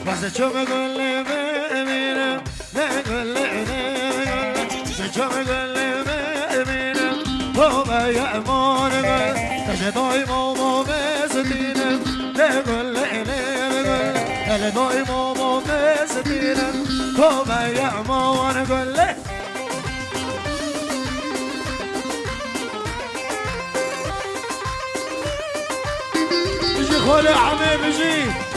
واسه چوم گل ببینم نه گل واسه چوم گل ببینم تو به امان گل تشه دای ماما بستینم نه گل نه دای ماما بستینم تو به امان گل بجي خالي عمي بجي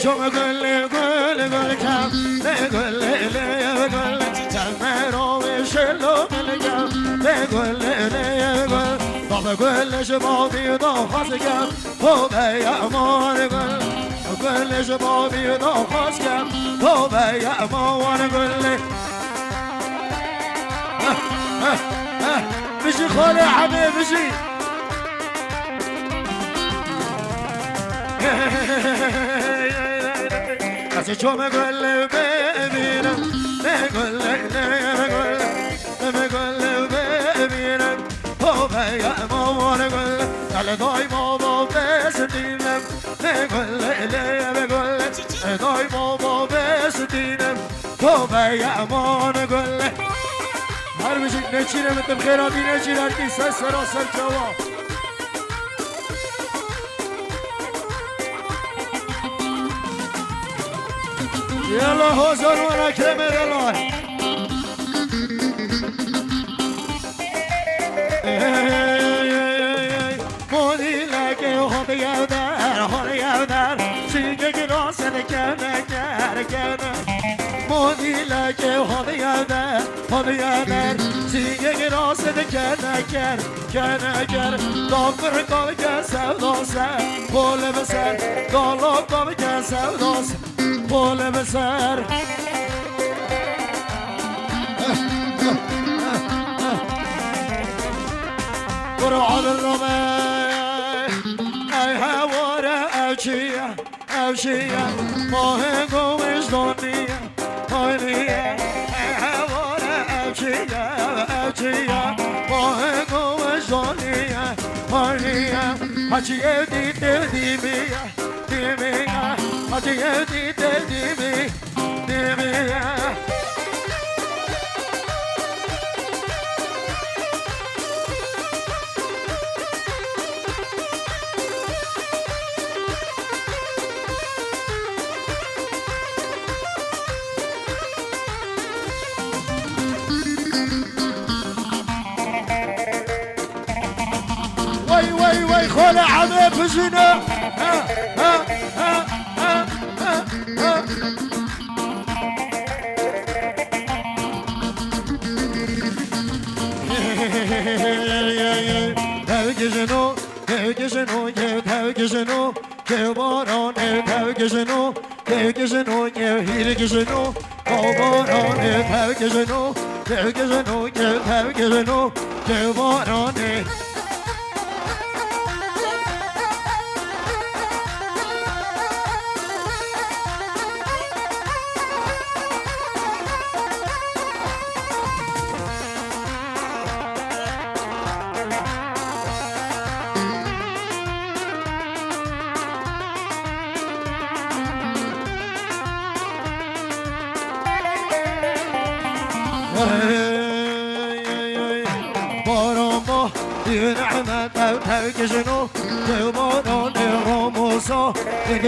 شو قول لي كم قول لي تمرو وشلو بالكم قول لي طب كل شبابي ضاخص كم هو يا امان كل شبابي ضاخص كم هو يا امان قول لي بيجي خالي عمي بيجي هسه چو مگل ببینم مگل ببینم تو بگم آمان گل دل دای بابا بستینم مگل دای بابا بستینم تو بگم آمان گل هر بشید نچینه مثل خیراتی نچین هر کی سراسر جواب يلا حضر وانا كمل الله مودي لك هو يودر سيجك راسك كان مودي لك هو يودر سيجك راسك كان دافر قوي سوداسه بول بسر دالو قوي سوداسه بول بسر برعاد الرمي اي هوارة اوشية ماه قوش دونية هاينية اي هوارة اوشية ماه قوش دونية هاينية هاتي يدي ديمية هاتي يدي ديمية وي خول عمي بجنا تاوگشنو که باران تاوگشنو که هیرگشنو باران تاوگشنو که باران باران با نعمت تاوگشنو که باران راموسا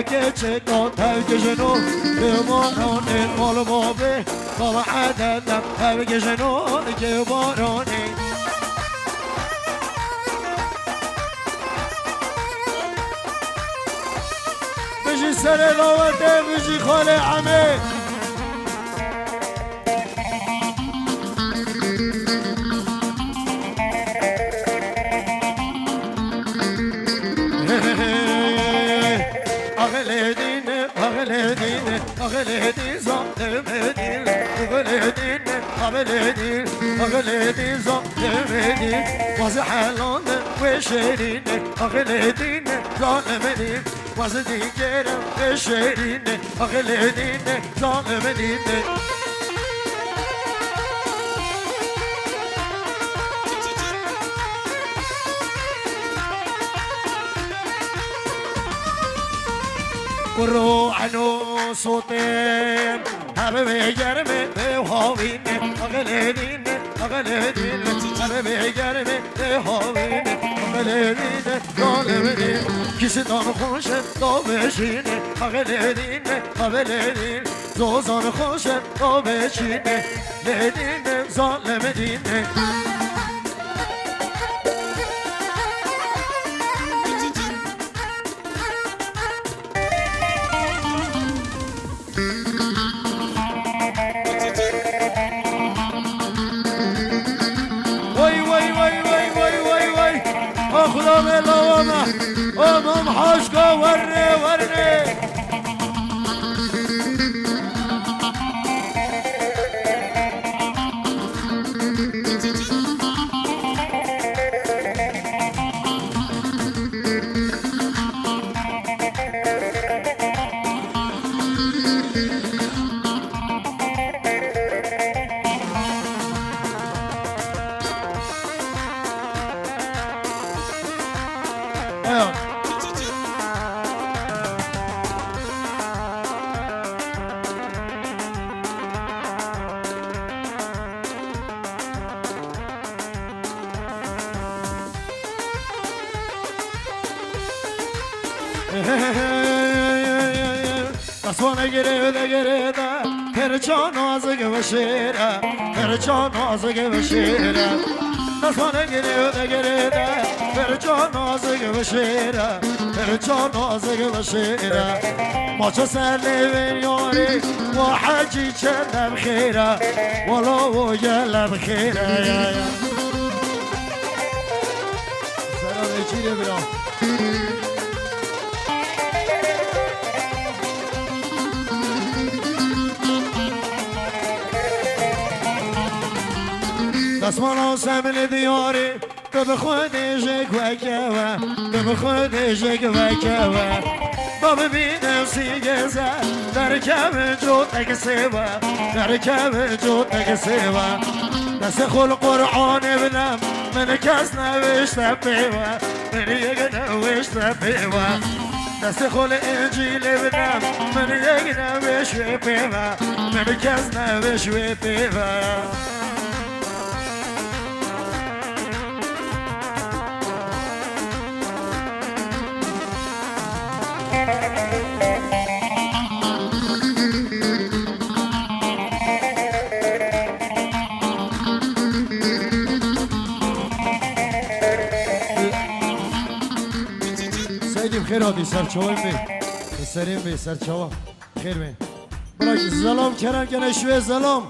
که چکا تاوگشنو که باران مال بابه بابا عددم تاوگشنو که باران بجی سر دعوته بجی خاله عمه أغلدين ظالمين أغلدين ظالمين وزحلون وشيرين أغلدين ظالمين وزديجر وشيرين أغلدين ظالمين برو عنو صوتين حبيبي جرمي بهاوين أغلدين أغلدين حبيبي جرمي بهاوين أغلدين ظالمين كيسدان خوش دابشين أغلدين أغلدين زوزان خوش دابشين لدين ظالمين خدا ملوامه امام حاشقا ورنه ورنه دستوانه گره دا پرچا نازک و شیره پرچا نازک و شیره دستوانه گره دا پرچا نازک و شیره پرچا نازک و شیره ما چو سر لیوین یاری و حجی چند بخیره ولا و گل بخیره سلام چیره برام دستمان سمن دیاری تو به خودش کوکه تو به خودش کوکه با ببینم سیگه زد در کم جود اگسه در کم جود اگسه دست خل قرآن بنم من کس نوشته بیوه من یک نوشته بیوه دست خل انجیل بنم من یک نوشته بیوه من کس نوشته بیوه سیدی بخیر آدی سرچوه بی سریم بی سرچوه خیر بی برای زلام کرن که نشوه زلام